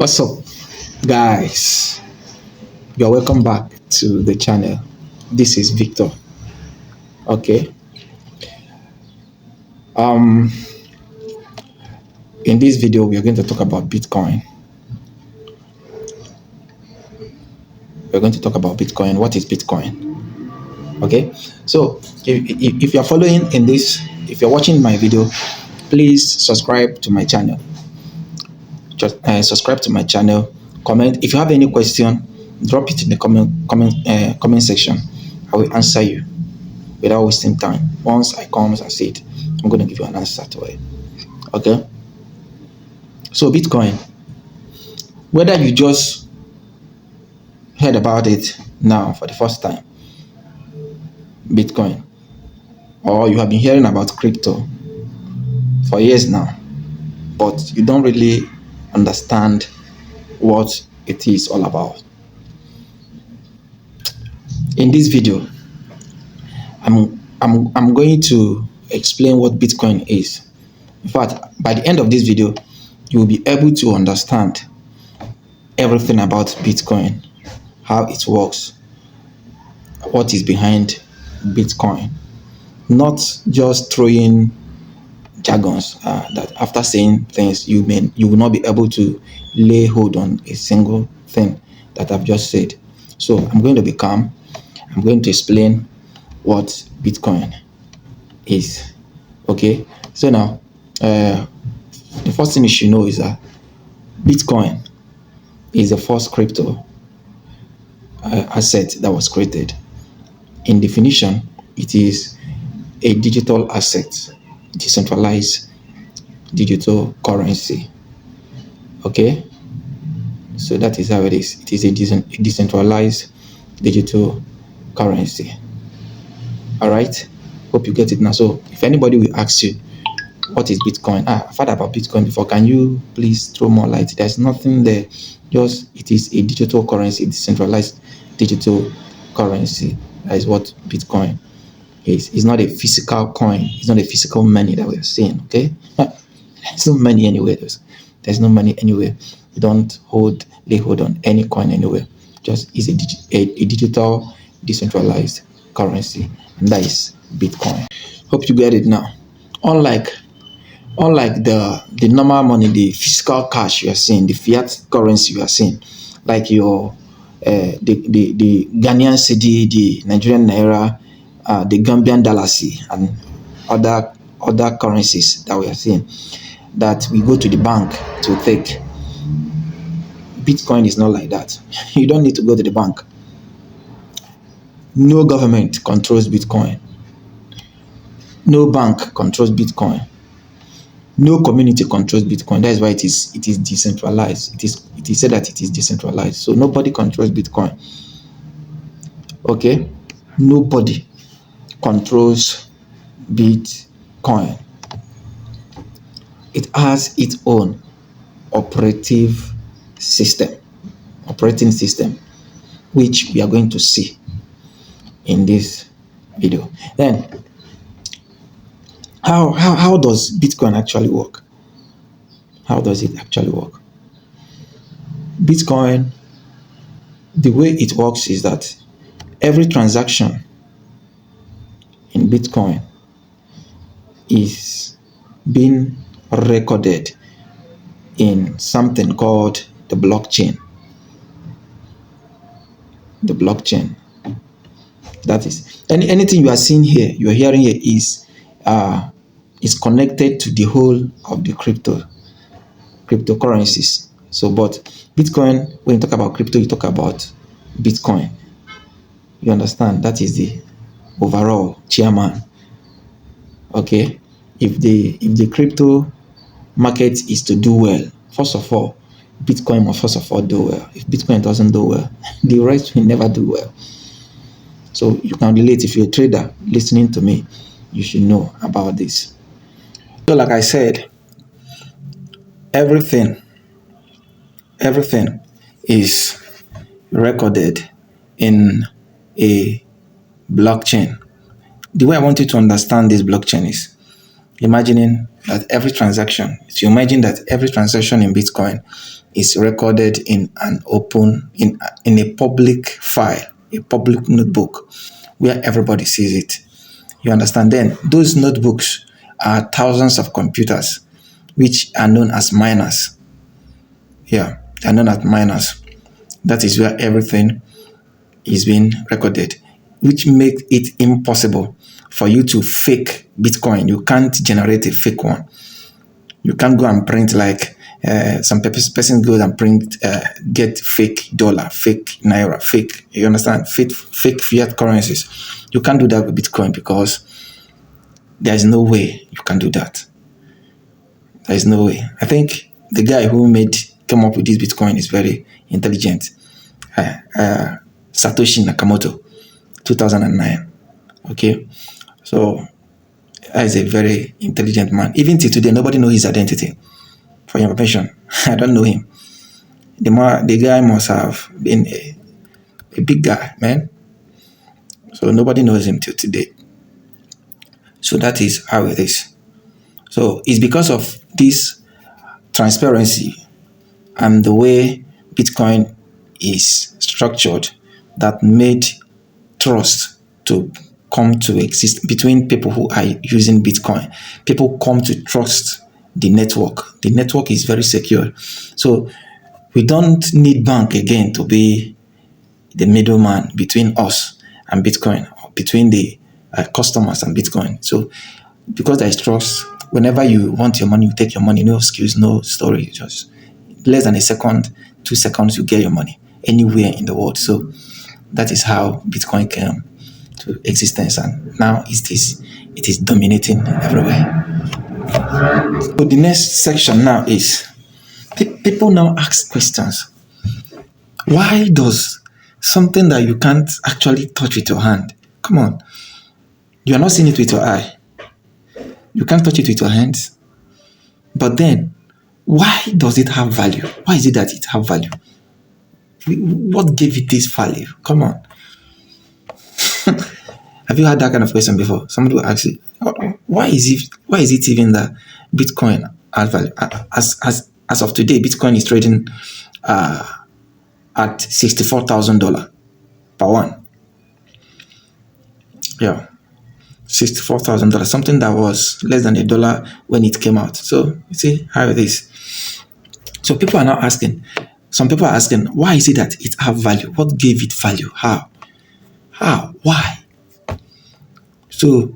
What's up, guys? You're welcome back to the channel. This is Victor. Okay. Um, in this video, we are going to talk about Bitcoin. We're going to talk about Bitcoin. What is Bitcoin? Okay. So, if you're following in this, if you're watching my video, please subscribe to my channel. Just subscribe to my channel. Comment if you have any question. Drop it in the comment section. I will answer you without wasting time. Once I come, I see it, I'm going to give you an answer to it. Okay. So Bitcoin, whether you just heard about it now for the first time, Bitcoin, or you have been hearing about crypto for years now, but you don't really understand what it is all about. In this video, I'm going to explain what Bitcoin is. In fact, by the end of this video, you will be able to understand everything about Bitcoin, how it works, what is behind Bitcoin. Not just throwing jargons that after saying things you will not be able to lay hold on a single thing that I've just said. So I'm going to be calm. I'm going to explain what Bitcoin is. Okay. So now, the first thing you should know is that Bitcoin is the first crypto asset that was created. In definition, it is a digital asset, decentralized digital currency. Okay, so that is how it is. It is a decentralized digital currency. All right, hope you get it now. So if anybody will ask you what is Bitcoin, I've heard about Bitcoin before, can you please throw more light? There's nothing there. Just it is a digital currency, decentralized digital currency. That is what Bitcoin is. It's not a physical coin. It's not a physical money that we're seeing. Okay, there's no money anywhere. There's no money anywhere. You don't lay hold on any coin anywhere. Just is a digital decentralized currency, and that is Bitcoin. Hope you get it now. Unlike the normal money, the physical cash you are seeing, the fiat currency you are seeing, like your the Ghanaian cedi, the Nigerian naira, the Gambian dalasi, and other currencies that we are seeing, that we go to the bank to take. Bitcoin is not like that. You don't need to go to the bank. No government controls Bitcoin. No bank controls Bitcoin. No community controls Bitcoin. That is why it is decentralized. It is said that it is decentralized. So nobody controls Bitcoin. Okay? Nobody controls Bitcoin. It has its own operating system, which we are going to see in this video. Then, how does Bitcoin actually work? How does it actually work? Bitcoin, the way it works is that every transaction in Bitcoin is being recorded in something called the blockchain. The blockchain. That is anything you are seeing here, you are hearing here is connected to the whole of the cryptocurrencies. So, but Bitcoin, when you talk about crypto, you talk about Bitcoin. You understand? That is the overall chairman. Okay, if the crypto market is to do well, first of all, Bitcoin must first of all do well. If Bitcoin doesn't do well, the rest will never do well. So you can relate. If you're a trader listening to me, you should know about this. So like I said, everything is recorded in a blockchain. The way I want you to understand this blockchain is, imagining that every transaction, so imagine that every transaction in Bitcoin is recorded in an open, in a public file, a public notebook where everybody sees it. You understand? Then those notebooks are thousands of computers, which are known as miners. Yeah, they're known as miners. That is where everything is being recorded, which makes it impossible for you to fake Bitcoin. You can't generate a fake one. You can't go and print like some person goes and print, get fake dollar, fake naira, fake. You understand? Fake fiat currencies. You can't do that with Bitcoin because there is no way you can do that. There is no way. I think the guy who came up with this Bitcoin is very intelligent. Satoshi Nakamoto, 2009. Okay, so that is a very intelligent man. Even till today, nobody knows his identity. For your information, I don't know him. The guy must have been a big guy, man. So nobody knows him till today. So that is how it is. So it's because of this transparency and the way Bitcoin is structured that made trust to come to exist between people who are using Bitcoin. People come to trust the network. The network is very secure. So we don't need bank again to be the middleman between us and Bitcoin, or between the customers and Bitcoin. So because there is trust, whenever you want your money, you take your money, no excuse, no story, just less than a second, 2 seconds, you get your money anywhere in the world. So that is how Bitcoin came to existence, and now it is dominating everywhere. So the next section now is people now ask questions. Why does something that you can't actually touch with your hand, come on, you are not seeing it with your eye, you can't touch it with your hands, but then why does it have value? Why is it that it have value? What gave it this value? Come on. Have you had that kind of question before? Somebody will ask you, why is it even that Bitcoin has value? As of today, Bitcoin is trading at $64,000 per one. Yeah, $64,000, something that was less than $1 when it came out. So you see how it is. So people are now asking. Some people are asking, why is it that it have value? What gave it value? How? Why? So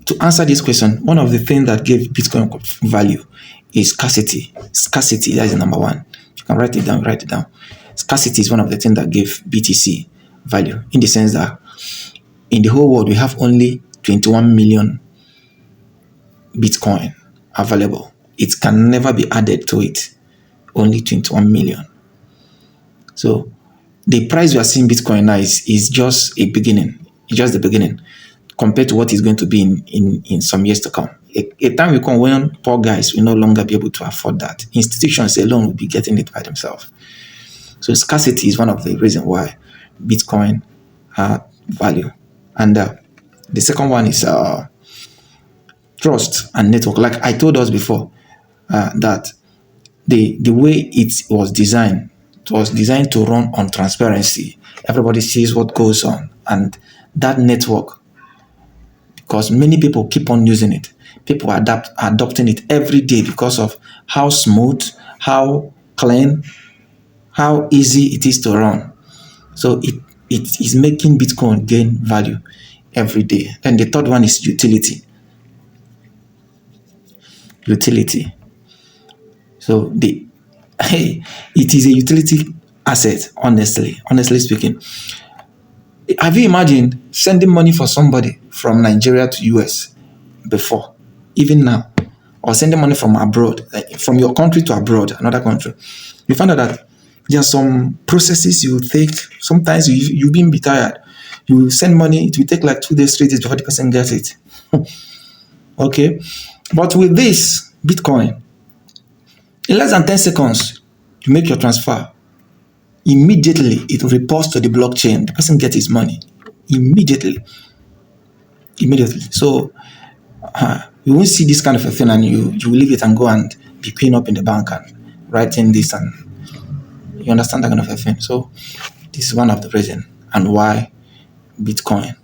to answer this question, one of the things that gave Bitcoin value is scarcity. Scarcity, that is number one. You can write it down. Scarcity is one of the things that gave BTC value, in the sense that in the whole world, we have only 21 million Bitcoin available. It can never be added to it. Only 21 million. So the price we are seeing Bitcoin now is just a beginning. It's just the beginning compared to what is going to be in some years to come. A time will come when poor guys will no longer be able to afford that. Institutions alone will be getting it by themselves. So scarcity is one of the reasons why Bitcoin had value. And the second one is trust and network. Like I told us before, that the way it was designed to run on transparency. Everybody sees what goes on, and that network, because many people keep on using it. People are adopting it every day because of how smooth, how clean, how easy it is to run. So it is making Bitcoin gain value every day. And the third one is utility. Utility. So it is a utility asset, honestly speaking. Have you imagined sending money for somebody from Nigeria to US before, even now, or sending money from abroad, like from your country to abroad, another country? You find out that there are some processes you take. Sometimes you've been tired. You send money, it will take like 2 days, 3 days before the person gets it. Okay, but with this Bitcoin, in less than 10 seconds, you make your transfer. Immediately, it reports to the blockchain. The person gets his money immediately. So You won't see this kind of a thing, and you will leave it and go and be queuing up in the bank and writing this, and you understand that kind of a thing. So this is one of the reasons and why Bitcoin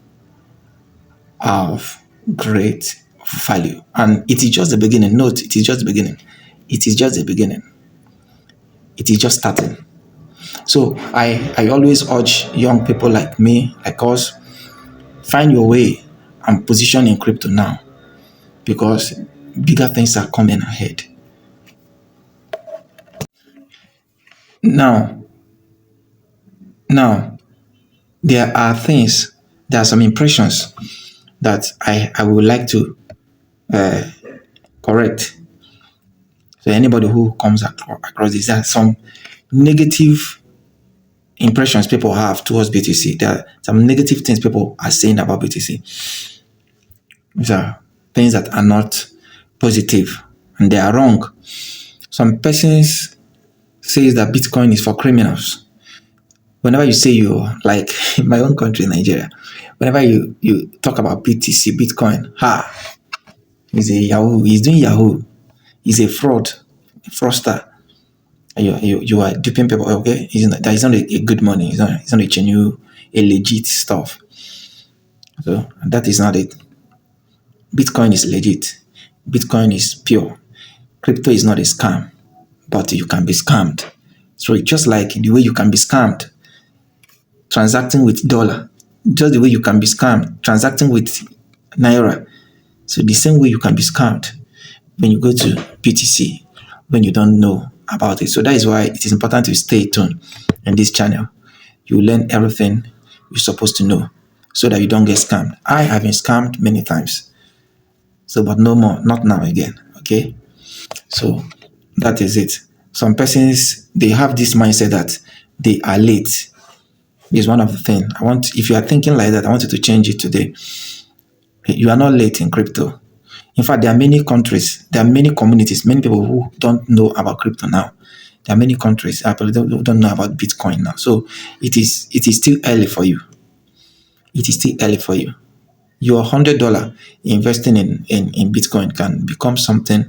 have great value. And it is just the beginning. Note, it is just the beginning. It is just the beginning. It is just starting. So I always urge young people like me, like us, find your way and position in crypto now, because bigger things are coming ahead. Now, now there are some impressions that I would like to correct. So anybody who comes across this, there are some negative impressions people have towards BTC. There are some negative things people are saying about BTC. These are things that are not positive and they are wrong. Some persons says that Bitcoin is for criminals. Whenever you say you, like in my own country, Nigeria, whenever you talk about BTC, Bitcoin, he's a Yahoo, he's doing Yahoo, he's a fraudster. You are duping people, okay? That is not a good money, it's not a genuine, a legit stuff. So that is not it. Bitcoin is legit. Bitcoin is pure. Crypto is not a scam, but you can be scammed. So just like the way you can be scammed transacting with dollar, just the way you can be scammed transacting with naira. So the same way you can be scammed when you go to BTC when you don't know about it. So that is why it is important to stay tuned in this channel. You learn everything you're supposed to know so that you don't get scammed. I have been scammed many times. So, but no more, not now again. Okay. So that is it. Some persons, they have this mindset that they are late. Is one of the things if you are thinking like that, I want you to change it today. You are not late in crypto. In fact, there are many countries, there are many communities, many people who don't know about crypto now. There are many countries who don't know about Bitcoin now. So it is still early for you. It is still early for you. Your $100 investing in Bitcoin can become something,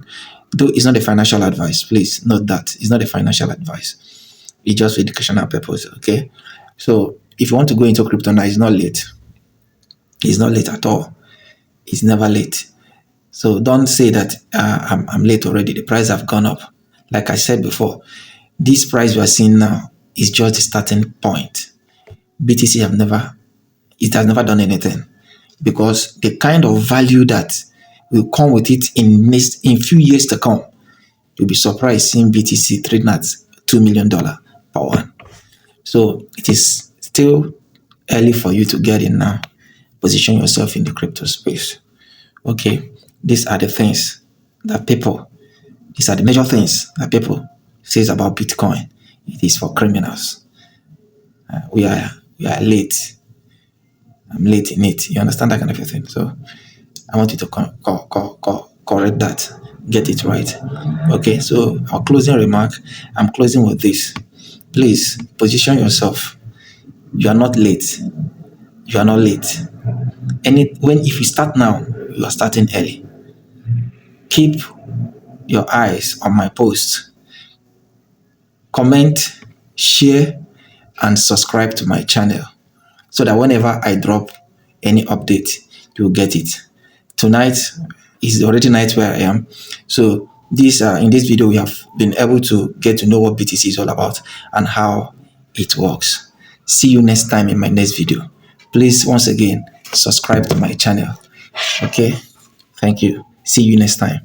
though it's not a financial advice. Please note that it's not a financial advice. It's just for educational purpose. Okay. So if you want to go into crypto now, it's not late. It's not late at all. It's never late. So don't say that I'm late already. The price have gone up. Like I said before, this price we are seeing now is just the starting point. BTC has never done anything, because the kind of value that will come with it in few years to come, you'll be surprised seeing BTC trading at $2 million per one. So it is still early for you to get in now. Position yourself in the crypto space. Okay, these are the things that these are the major things that people says about Bitcoin. It is for criminals. We are late. I'm late in it. You understand that kind of a thing. So I want you to correct that. Get it right. Okay, so our closing remark, I'm closing with this. Please position yourself. You are not late. You are not late. If you start now, you are starting early. Keep your eyes on my posts. Comment, share, and subscribe to my channel so that whenever I drop any update, you'll get it. Tonight is already night where I am. So in this video, we have been able to get to know what BTC is all about and how it works. See you next time in my next video. Please, once again, subscribe to my channel. Okay? Thank you. See you next time.